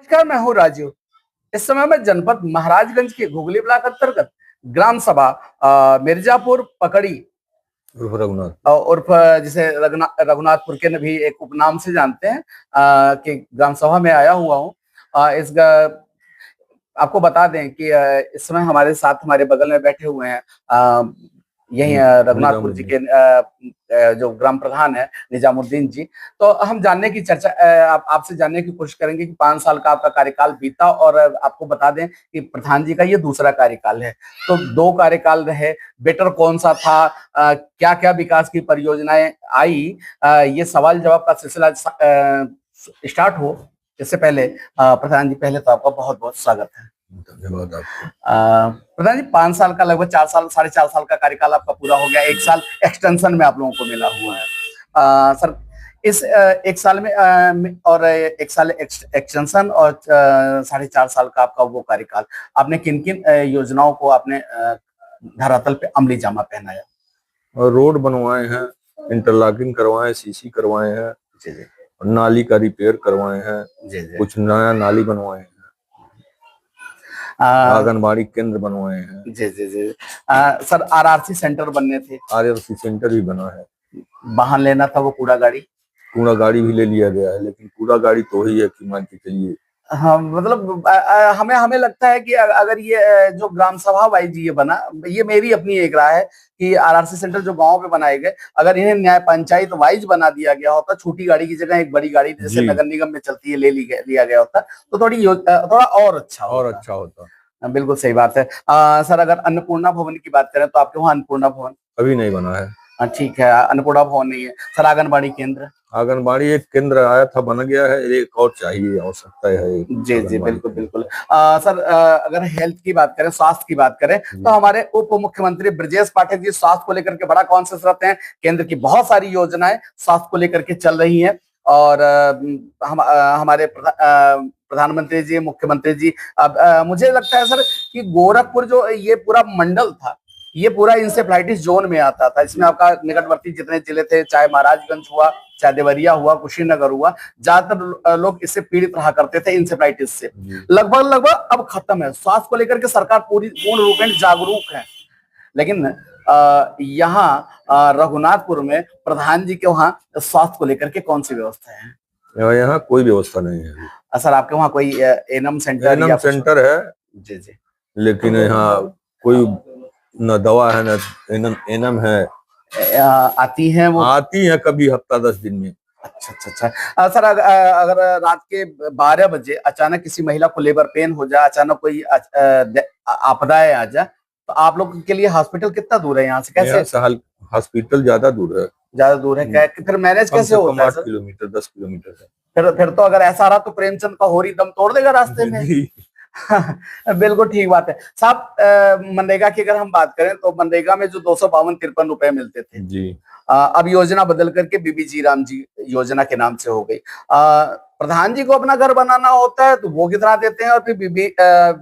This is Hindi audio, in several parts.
नमस्कार, मैं हूँ राजीव। इस समय मैं जनपद महाराजगंज के घुगली ब्लॉक अंतर्गत ग्राम सभा मिर्जापुर पकड़ी उर्फ रघुनाथ उर्फ जिसे रघुनाथपुर के भी एक उपनाम से जानते हैं कि ग्राम सभा में आया हुआ हूँ। आपको बता दें कि इस समय हमारे साथ हमारे बगल में बैठे हुए हैं यही रघुनाथपुर जी के जो ग्राम प्रधान है निजामुद्दीन जी। तो हम जानने की चर्चा आपसे जानने की कोशिश करेंगे कि 5 साल का आपका कार्यकाल बीता और आपको बता दें कि प्रधान जी का ये दूसरा कार्यकाल है। तो 2 कार्यकाल रहे, बेटर कौन सा था, क्या क्या विकास की परियोजनाएं आई, ये सवाल जवाब का सिलसिला स्टार्ट हो इससे पहले प्रधान जी पहले तो आपका बहुत बहुत स्वागत है। धन्यवाद आपको। प्रधान जी 5 साल का लगभग 4 साल 4.5 साल का कार्यकाल आपका पूरा हो गया, 1 साल एक्सटेंशन में आप लोगों को मिला हुआ है। सर इस 1 साल में और 1 साल एक्सटेंशन और 4.5 साल का आपका वो कार्यकाल, आपने किन किन योजनाओं को आपने धरातल पे अमली जामा पहनाया? और रोड बनवाए हैं, इंटरलॉकिंग करवाए, सीसी करवाए हैं, जी जी, नाली का रिपेयर करवाए हैं, जी जी, कुछ नया नाली बनवाए हैं, आंगनबाड़ी केंद्र बनवाए हैं। जी जी जी। सर आरआरसी सेंटर बनने थे, आरआरसी सेंटर भी बना है। वाहन लेना था, वो कूड़ा गाड़ी भी ले लिया गया है, लेकिन कूड़ा गाड़ी तो ही है कि मान के चलिए। हाँ, मतलब हमें लगता है कि अगर ये जो ग्राम सभा वाइज ये बना, ये मेरी अपनी एक राय है कि आरआरसी सेंटर जो गांव पे बनाए गए, अगर इन्हें न्याय पंचायत वाइज बना दिया गया होता, छोटी गाड़ी की जगह एक बड़ी गाड़ी जैसे नगर निगम में चलती है लिया गया होता, तो थोड़ा और अच्छा होता। बिल्कुल सही बात है। सर अगर अन्नपूर्णा भवन की बात करें तो आपके वहाँ अन्नपूर्णा भवन अभी नहीं बना है। ठीक है, अन्नपूर्णा भवन नहीं है। सर आंगनबाड़ी एक केंद्र आया था, बन गया है, एक और चाहिए, आवश्यकता है। जी जी, बिल्कुल बिल्कुल। सर अगर हेल्थ की बात करें, स्वास्थ्य की बात करें, तो हमारे उप मुख्यमंत्री ब्रजेश पाठक जी स्वास्थ्य को लेकर के बड़ा कॉन्शियस रहते हैं। केंद्र की बहुत सारी योजनाएं स्वास्थ्य को लेकर के चल रही हैं और हमारे प्रधानमंत्री जी, मुख्यमंत्री जी, अब मुझे लगता है सर कि गोरखपुर जो ये पूरा मंडल था, ये पूरा इंसेफ्लाइटिस जोन में आता था। इसमें आपका निकटवर्ती जितने जिले थे, चाहे महाराजगंज हुआ, चाहे देवरिया हुआ, कुशीनगर हुआ, ज्यादातर लोग इससे पीड़ित रहा करते थे इंसेफ्लाइटिस से। लगभग अब खत्म है। स्वास्थ्य को लेकर के सरकार पूर्ण रूपेण जागरूक है, लेकिन यहाँ रघुनाथपुर में प्रधान जी के वहाँ स्वास्थ्य को लेकर के कौन सी व्यवस्था है? यहाँ कोई व्यवस्था नहीं है। सर आपके वहाँ कोई एनम सेंटर है? जी जी, लेकिन यहाँ कोई न दवा है, न एनम है। आती है कभी हफ्ता 10 दिन में। अच्छा। सर अगर रात के 12 बजे अचानक किसी महिला को लेबर पेन हो जाए, अचानक कोई आपदाएं आ जाए, तो आप लोग के लिए हॉस्पिटल कितना दूर है यहाँ से? कैसे हॉस्पिटल ज्यादा दूर है? फिर मैनेज कैसे होता है? 8 किलोमीटर 10 किलोमीटर है। फिर तो अगर ऐसा रहा तो प्रेमचंद का होरी दम तोड़ देगा रास्ते में। बिल्कुल ठीक बात है साहब। मनरेगा की अगर हम बात करें तो मनरेगा में जो 252-53 रुपए मिलते थे जी, अब योजना बदल करके बीबीजी राम जी योजना के नाम से हो गई। प्रधान जी को अपना घर बनाना होता है तो वो कितना देते हैं, और फिर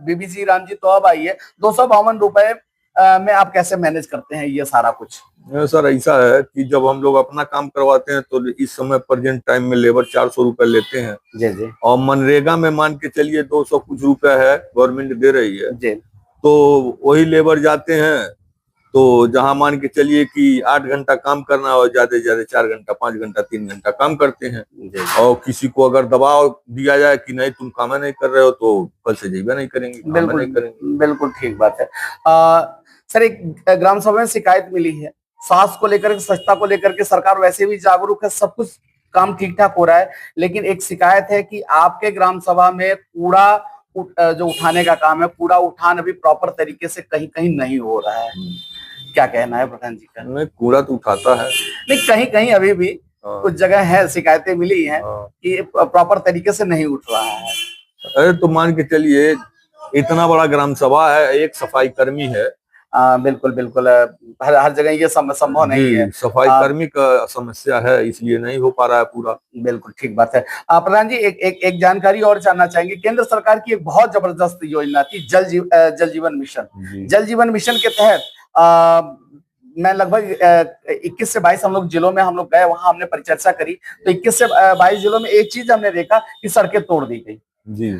बीबीजी राम जी तो अब आई है 252 रुपए में आप कैसे मैनेज करते हैं ये सारा कुछ? सर ऐसा है कि जब हम लोग अपना काम करवाते हैं तो इस समय प्रेजेंट टाइम में लेबर 400 रुपए लेते हैं जी जी, और मनरेगा में मान के चलिए 200 कुछ रुपए है, गवर्नमेंट दे रही है जी। तो वही लेबर जाते हैं, तो जहां मान के चलिए कि 8 घंटा काम करना हो, ज्यादा से ज्यादा 4 घंटा 5 घंटा 3 घंटा काम करते हैं। और किसी को अगर दबाव दिया जाए कि नहीं तुम काम नहीं कर रहे हो तो कल से जीवा नहीं करेंगे। बिल्कुल ठीक बात है। सर एक ग्राम सभा में शिकायत मिली है स्वास्थ्य को लेकर के, स्वच्छता को लेकर के सरकार वैसे भी जागरूक है, सब कुछ काम ठीक ठाक हो रहा है, लेकिन एक शिकायत है कि आपके ग्राम सभा में कूड़ा जो उठाने का काम है, कूड़ा उठान अभी प्रॉपर तरीके से कहीं कहीं नहीं हो रहा है। क्या कहना है प्रधान जी का? नहीं, कूड़ा तो उठाता है, नहीं कहीं कहीं अभी भी कुछ जगह है, शिकायतें मिली हैं कि प्रॉपर तरीके से नहीं उठ रहा है। अरे तो मान के चलिए इतना बड़ा ग्राम सभा है, एक सफाई कर्मी है। बिल्कुल हर जगह ये संभव नहीं है। सफाई कर्मी का समस्या है, इसलिए नहीं हो पा रहा है पूरा। बिल्कुल ठीक बात है। प्रधान जी एक जानकारी और जानना चाहेंगे। केंद्र सरकार की एक बहुत जबरदस्त योजना थी जल जीवन मिशन। जल जीवन मिशन के तहत मैं लगभग 21 से 22 हम लोग जिलों में हम लोग गए, वहां हमने परिचर्चा करी, तो 21 से 22 जिलों में एक चीज हमने देखा कि सड़कें तोड़ दी गई। जी।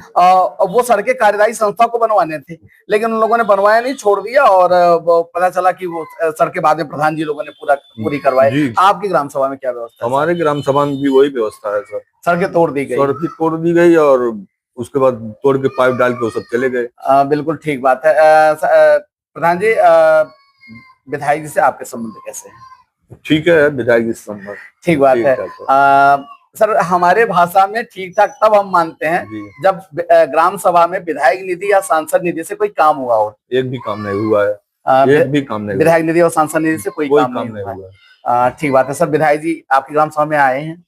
वो सड़कें कार्यदायी संस्था को बनवाने थे, लेकिन उन लोगों ने बनवाया नहीं, छोड़ दिया। और वो पता चला कि वो सड़कें बाद में प्रधान जी लोगों ने पूरी करवाई। जी। आपकी ग्राम सभा में क्या व्यवस्था है? हमारे ग्राम सभा में भी वही व्यवस्था है सर। सड़कें तोड़ दी गई? सड़कें तोड़ दी गई और उसके बाद तोड़ के पाइप डाल के वो सब चले गए। बिल्कुल ठीक बात है। प्रधान जी, विधायक जी से आपके संबंध कैसे हैं? ठीक है, विधायक जी से संबंध ठीक बात है। है। सर, हमारे भाषा में ठीक ठाक तब हम मानते हैं जी। जब ग्राम सभा में विधायक निधि या सांसद निधि से कोई काम हुआ हो। एक भी काम नहीं हुआ है। एक भी काम नहीं हुआ। विधायक निधि और सांसद निधि से कोई काम नहीं हुआ। ठीक बात है। सर, विधायक जी आपकी ग्राम सभा में आए हैं?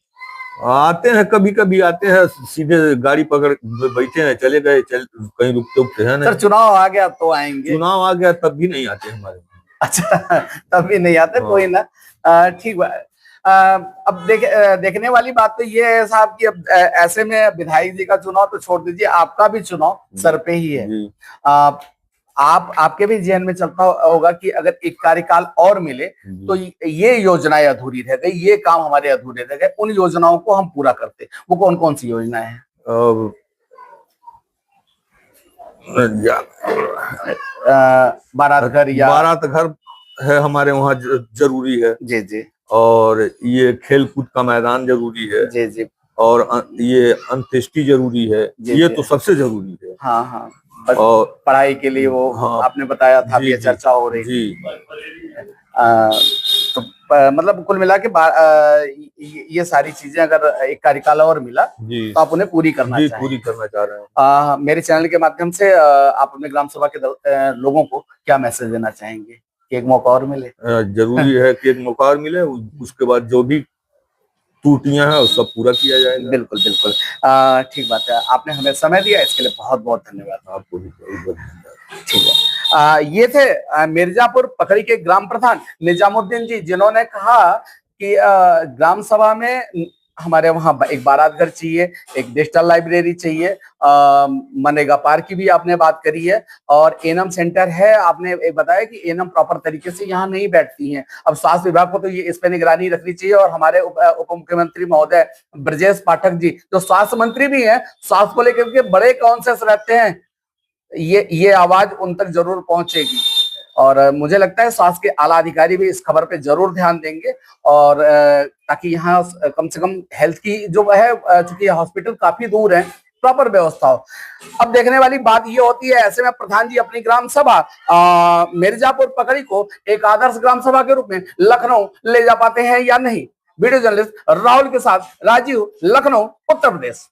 आते हैं, कभी कभी आते हैं, सीधे गाड़ी पकड़ बैठे हैं, चले गए, कहीं रुकते उकते हैं नहीं। सर, चुनाव आ गया तो आएंगे? चुनाव आ गया तब भी नहीं आते हमारे। अच्छा, तब भी नहीं आते। कोई ना, ठीक बात। अब देखने वाली बात तो ये है साहब कि अब ऐसे में विधायक जी का चुनाव तो छोड़ दीजिए, आपका भी चुनाव सर पे ही है। आपके भी जहन में चलता होगा कि अगर एक कार्यकाल और मिले तो ये योजनाएं अधूरी रह गई, ये काम हमारे अधूरे रह गए, उन योजनाओं को हम पूरा करते। वो कौन कौन सी योजनाएं हैं? बारात घर है हमारे वहाँ, जरूरी है। जी जी। और ये खेल कूद का मैदान जरूरी है। जी जी। और ये अंत्येष्टि जरूरी है। ये तो सबसे जरूरी है। हाँ हाँ। और पढ़ाई के लिए वो, हाँ, आपने बताया था, ये चर्चा हो रही थी। तो मतलब कुल मिला के ये सारी चीजें अगर एक कार्यकाल और मिला तो आप उन्हें पूरी करना चाहेंगे? पूरी करना चाह रहे हैं। मेरे चैनल के माध्यम से आप अपने ग्राम सभा के लोगों को क्या मैसेज देना चाहेंगे कि एक मौका और मिले? जरूरी है कि एक मौका और मिले, उसके बाद जो भी त्रुटियां हैं सब पूरा किया जाएगा। बिल्कुल बिल्कुल। ठीक बात है। आपने हमें समय दिया, इसके लिए बहुत बहुत धन्यवाद। आपको भी बहुत धन्यवाद। ठीक है। ये थे मिर्जापुर पकड़ी के ग्राम प्रधान निजामुद्दीन जी, जिन्होंने कहा कि ग्राम सभा में हमारे वहाँ एक बारात घर चाहिए, एक डिजिटल लाइब्रेरी चाहिए, मनरेगा पार्क की भी आपने बात करी है, और एनम सेंटर है। आपने एक बताया कि एनम प्रॉपर तरीके से यहाँ नहीं बैठती हैं। अब स्वास्थ्य विभाग को तो ये इस पे निगरानी रखनी चाहिए। और हमारे उप मुख्यमंत्री महोदय ब्रजेश पाठक जी, जो स्वास्थ्य मंत्री भी हैं, स्वास्थ्य को लेकर के बड़े कॉन्शियस रहते हैं। ये आवाज उन तक जरूर पहुंचेगी, और मुझे लगता है स्वास्थ्य के आला अधिकारी भी इस खबर पे जरूर ध्यान देंगे, और ताकि यहाँ कम से कम हेल्थ की जो है, चूंकि हॉस्पिटल काफी दूर है, प्रॉपर व्यवस्था हो। अब देखने वाली बात ये होती है, ऐसे में प्रधान जी अपनी ग्राम सभा मिर्जापुर पकड़ी को एक आदर्श ग्राम सभा के रूप में लखनऊ ले जा पाते हैं या नहीं? वीडियो जर्नलिस्ट राहुल के साथ राजीव, लखनऊ, उत्तर प्रदेश।